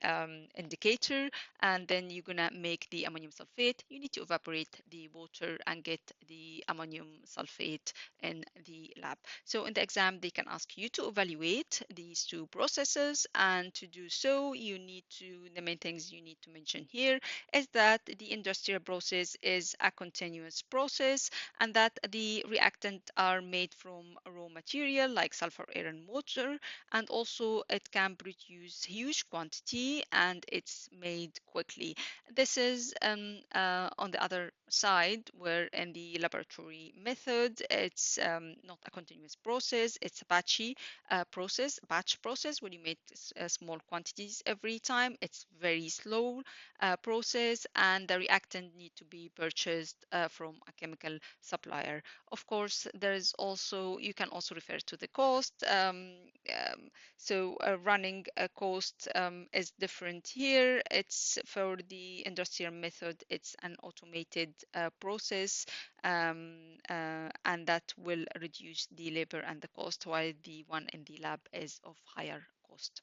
indicator and then you're gonna make the ammonium sulfate. You need to evaporate the water and get the ammonium sulfate in the lab. So in the exam, they can ask you to evaluate these two processes, and to do so, the main things you need to mention here is that the industrial process is a continuous process, and that the reactant are made from raw material like sulfur, air, and water, and also it can produce huge quantity and it's made quickly. This is on the other side, where in the laboratory method, it's not a continuous process, it's a batch process where you make small quantities every time. It's very slow process, and the reactant need to be purchased from a chemical supplier. Of course, you can also refer to the cost. Running a cost is different here. It's for the industrial method, it's an automated process, and that will reduce the labor and the cost, while the one in the lab is of higher cost.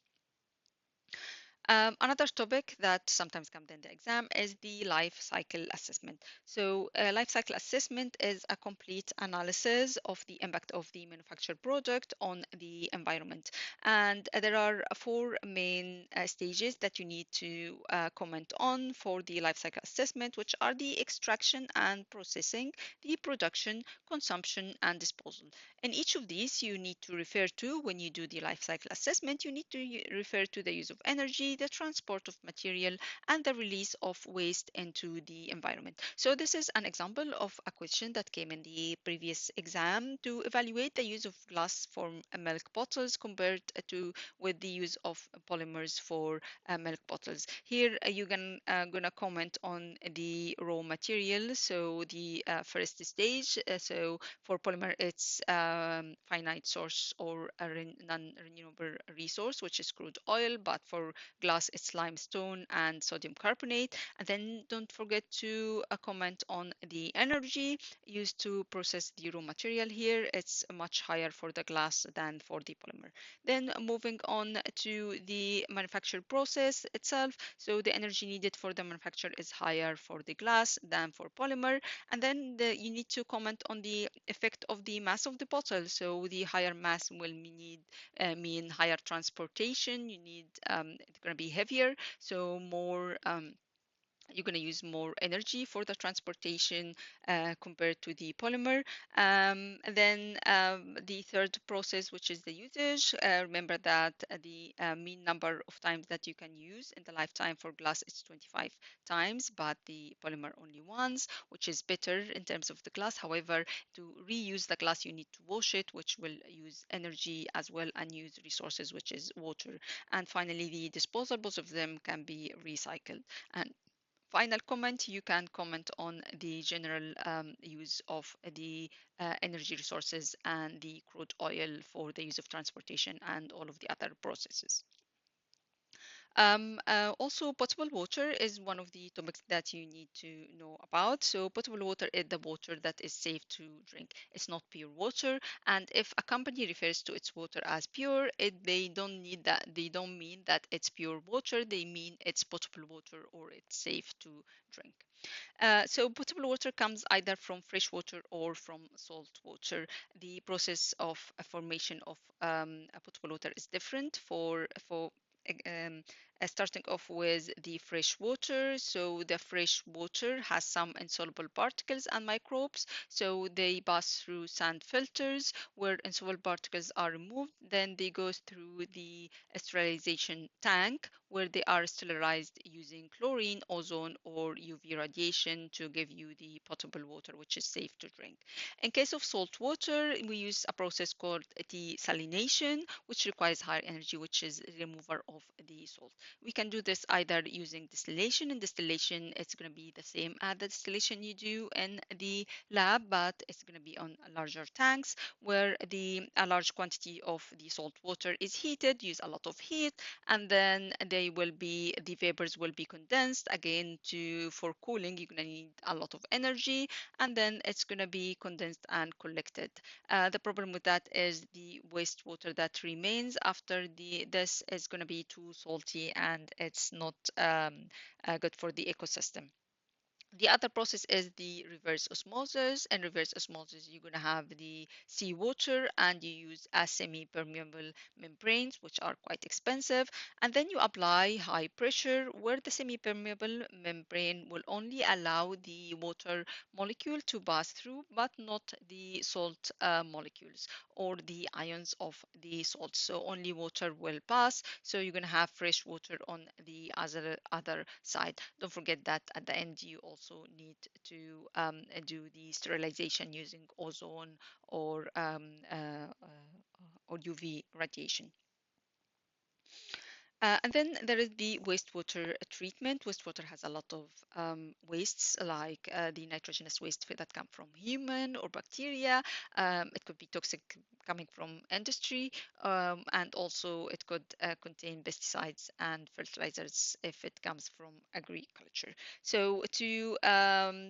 Another topic that sometimes comes in the exam is the life cycle assessment. So, life cycle assessment is a complete analysis of the impact of the manufactured product on the environment. And there are four main stages that you need to comment on for the life cycle assessment, which are the extraction and processing, the production, consumption, and disposal. In each of these, you need to refer to, when you do the life cycle assessment, you need to refer to the use of energy, the transport of material, and the release of waste into the environment. So this is an example of a question that came in the previous exam to evaluate the use of glass for milk bottles compared to with the use of polymers for milk bottles. Here you're gonna comment on the raw material. So the first stage, so for polymer, it's finite source or a non-renewable resource, which is crude oil, but for glass, it's limestone and sodium carbonate. And then don't forget to comment on the energy used to process the raw material. Here, it's much higher for the glass than for the polymer. Then moving on to the manufacture process itself. So the energy needed for the manufacture is higher for the glass than for polymer. And then you need to comment on the effect of the mass of the bottle. So the higher mass will mean higher transportation. It's going to be heavier, so more. You're going to use more energy for the transportation compared to the polymer. And then the third process, which is the usage. Remember that the mean number of times that you can use in the lifetime for glass is 25 times, but the polymer only once, which is better in terms of the glass. However, to reuse the glass, you need to wash it, which will use energy as well and use resources, which is water. And finally, the disposal, both of them can be recycled. And final comment, you can comment on the general use of the energy resources and the crude oil for the use of transportation and all of the other processes. Also, potable water is one of the topics that you need to know about. So, potable water is the water that is safe to drink. It's not pure water, and if a company refers to its water as pure, they don't need that. They don't mean that it's pure water. They mean it's potable water or it's safe to drink. So potable water comes either from fresh water or from salt water. The process of formation of potable water is different for um, starting off with the fresh water. So the fresh water has some insoluble particles and microbes. So they pass through sand filters where insoluble particles are removed. Then they go through the sterilization tank where they are sterilized using chlorine, ozone, or UV radiation to give you the potable water, which is safe to drink. In case of salt water, we use a process called desalination, which requires higher energy, which is removal of the salt. We can do this either using distillation. In distillation, it's going to be the same as the distillation you do in the lab, but it's going to be on larger tanks where a large quantity of the salt water is heated, use a lot of heat, and then the vapors will be condensed. Again, for cooling, you're going to need a lot of energy, and then it's going to be condensed and collected. The problem with that is the wastewater that remains after this is going to be too salty and it's not good for the ecosystem. The other process is the reverse osmosis. In reverse osmosis, you're going to have the seawater and you use a semi-permeable membranes, which are quite expensive. And then you apply high pressure where the semi-permeable membrane will only allow the water molecule to pass through, but not the salt molecules or the ions of the salt. So only water will pass. So you're going to have fresh water on the other side. Don't forget that at the end you also need to do the sterilization using ozone or or UV radiation. And then there is the wastewater treatment. Wastewater has a lot of wastes, like the nitrogenous waste that come from human or bacteria. It could be toxic coming from industry, and also it could contain pesticides and fertilizers if it comes from agriculture. So to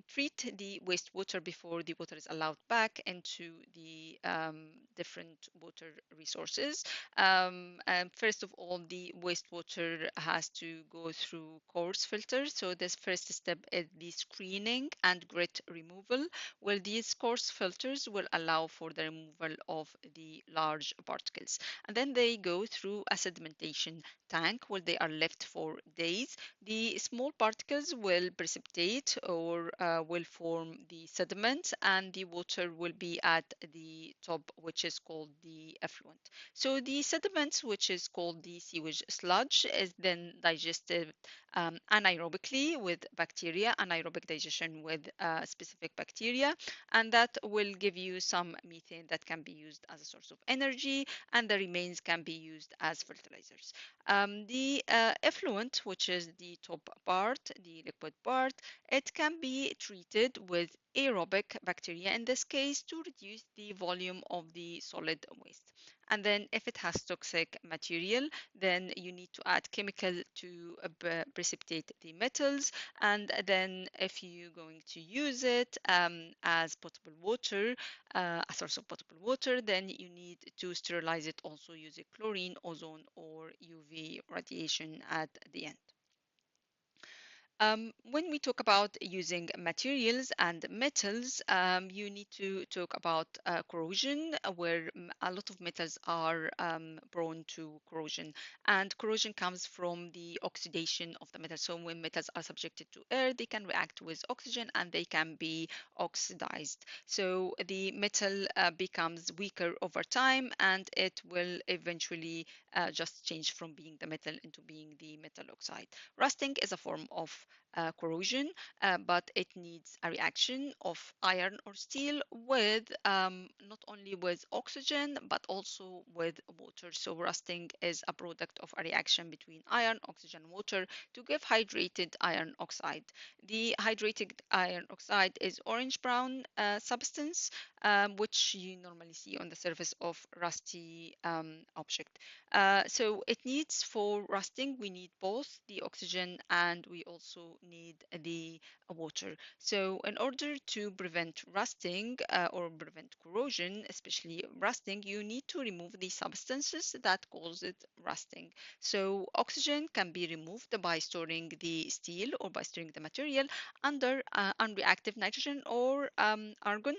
treat the wastewater before the water is allowed back into the different water resources, first of all, the wastewater has to go through coarse filters. So this first step is the screening and grit removal, where these coarse filters will allow for the removal of the large particles. And then they go through a sedimentation tank where they are left for days. The small particles will precipitate or will form the sediment, and the water will be at the top, which is called the effluent. So the sediments, which is called the sewage sludge, is then digested anaerobically with bacteria, anaerobic digestion with specific bacteria, and that will give you some methane that can be used as a source of energy, and the remains can be used as fertilizers. The effluent, which is the top part, the liquid part, it can be treated with aerobic bacteria in this case to reduce the volume of the solid waste. And then if it has toxic material, then you need to add chemical to precipitate the metals. And then if you're going to use it as potable water, a source of potable water, then you need to sterilize it also using chlorine, ozone, or UV radiation at the end. When we talk about using materials and metals, you need to talk about corrosion, where a lot of metals are prone to corrosion. And corrosion comes from the oxidation of the metal. So when metals are subjected to air, they can react with oxygen and they can be oxidized. So the metal becomes weaker over time and it will eventually just change from being the metal into being the metal oxide. Rusting is a form of corrosion, but it needs a reaction of iron or steel with not only with oxygen but also with water. So rusting is a product of a reaction between iron, oxygen, water to give hydrated iron oxide. The hydrated iron oxide is orange-brown substance, which you normally see on the surface of rusty object. So it needs for rusting, we need both the oxygen and we also need the water. So in order to prevent rusting or prevent corrosion, especially rusting, you need to remove the substances that cause it rusting. So oxygen can be removed by storing the steel or by storing the material under unreactive nitrogen or argon,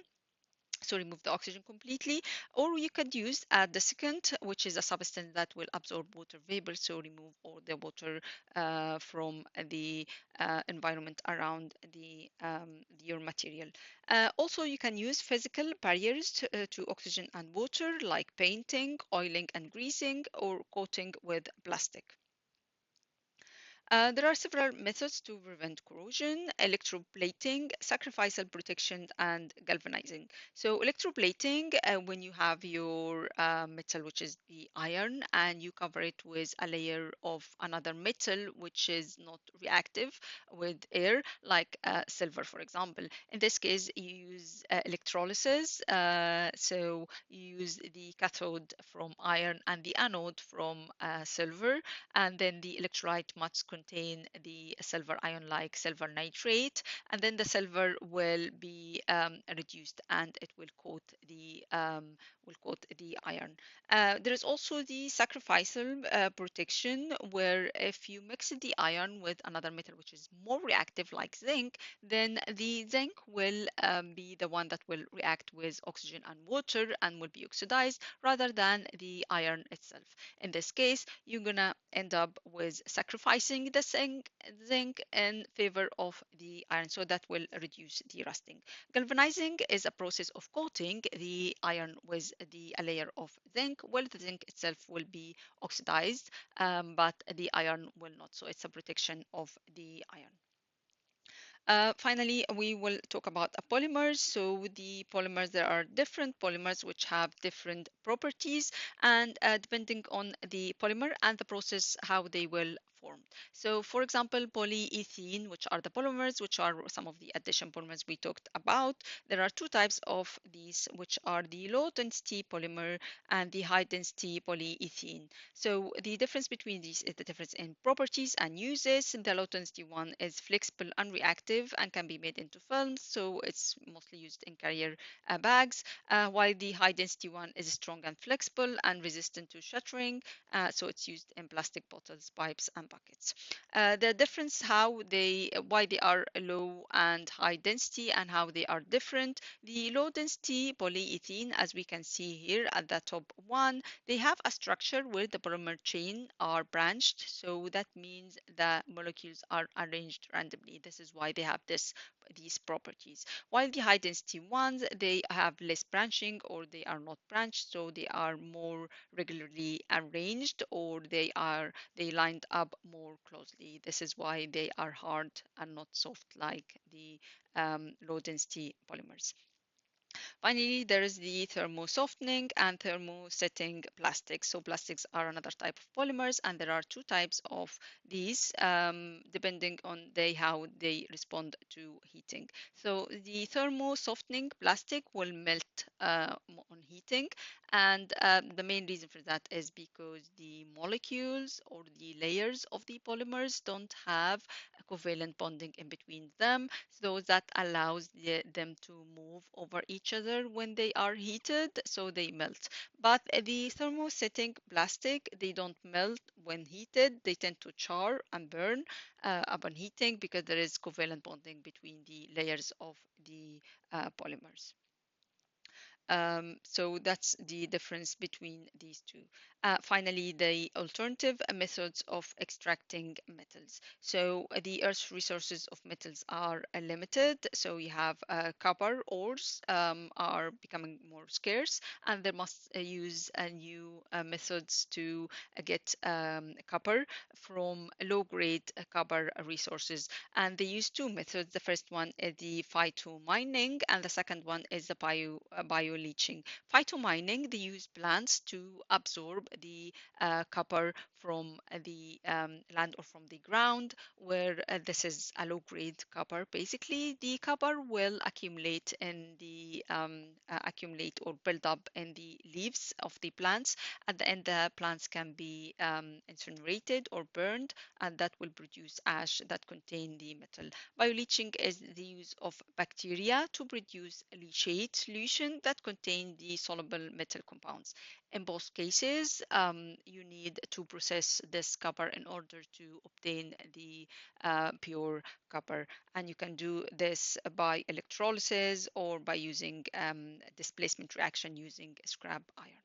so remove the oxygen completely, or you could use a desiccant, which is a substance that will absorb water vapor, so remove all the water from the environment around your material. Also, you can use physical barriers to oxygen and water, like painting, oiling and greasing, or coating with plastic. There are several methods to prevent corrosion: electroplating, sacrificial protection, and galvanizing. So electroplating, when you have your metal, which is the iron, and you cover it with a layer of another metal, which is not reactive with air, like silver, for example. In this case, you use electrolysis. So you use the cathode from iron and the anode from silver, and then the electrolyte must contain the silver ion like silver nitrate, and then the silver will be reduced and it will coat the will coat the iron. There is also the sacrificial protection, where if you mix the iron with another metal which is more reactive, like zinc, then the zinc will be the one that will react with oxygen and water and will be oxidized rather than the iron itself. In this case, you're gonna end up with sacrificing the zinc in favor of the iron, so that will reduce the rusting. Galvanizing is a process of coating the iron with a layer of zinc. Well, the zinc itself will be oxidized, but the iron will not. So it's a protection of the iron. Finally, we will talk about polymers. So the polymers, there are different polymers which have different properties, and depending on the polymer and the process, how they will form. So for example, polyethylene, which are the polymers, which are some of the addition polymers we talked about. There are two types of these, which are the low density polymer and the high density polyethylene. So the difference between these is the difference in properties and uses. The low density one is flexible and reactive and can be made into films, so it's mostly used in carrier bags, while the high density one is strong and flexible and resistant to shattering, so it's used in plastic bottles, pipes, and buckets. The difference why they are low and high density and how they are different. The low density polyethylene, as we can see here at the top one, they have a structure where the polymer chain are branched, so that means the molecules are arranged randomly. This is why they have these properties. While the high density ones, they have less branching, or they are not branched, so they are more regularly arranged, or they lined up more closely. This is why they are hard and not soft like the low density polymers. Finally, there is the thermosoftening and thermosetting plastics. So plastics are another type of polymers, and there are two types of these depending on how they respond to heating. So the thermosoftening plastic will melt on heating, and the main reason for that is because the molecules or the layers of the polymers don't have a covalent bonding in between them, so that allows them to move over each other when they are heated, so they melt. But the thermosetting plastic, they don't melt when heated. They tend to char and burn upon heating because there is covalent bonding between the layers of the polymers. So that's the difference between these two. Finally, the alternative methods of extracting metals. So the Earth's resources of metals are limited. So we have copper ores are becoming more scarce, and they must use new methods to get copper from low-grade copper resources. And they use two methods. The first one is the phytomining, and the second one is the bioleaching. Phytomining, they use plants to absorb the copper from the land or from the ground, where this is a low-grade copper. Basically, the copper will accumulate or build up in the leaves of the plants. At the end, the plants can be incinerated or burned, and that will produce ash that contain the metal. Bioleaching is the use of bacteria to produce leachate solution that contain the soluble metal compounds. In both cases, you need to process this copper in order to obtain the pure copper. And you can do this by electrolysis or by using displacement reaction using scrap iron.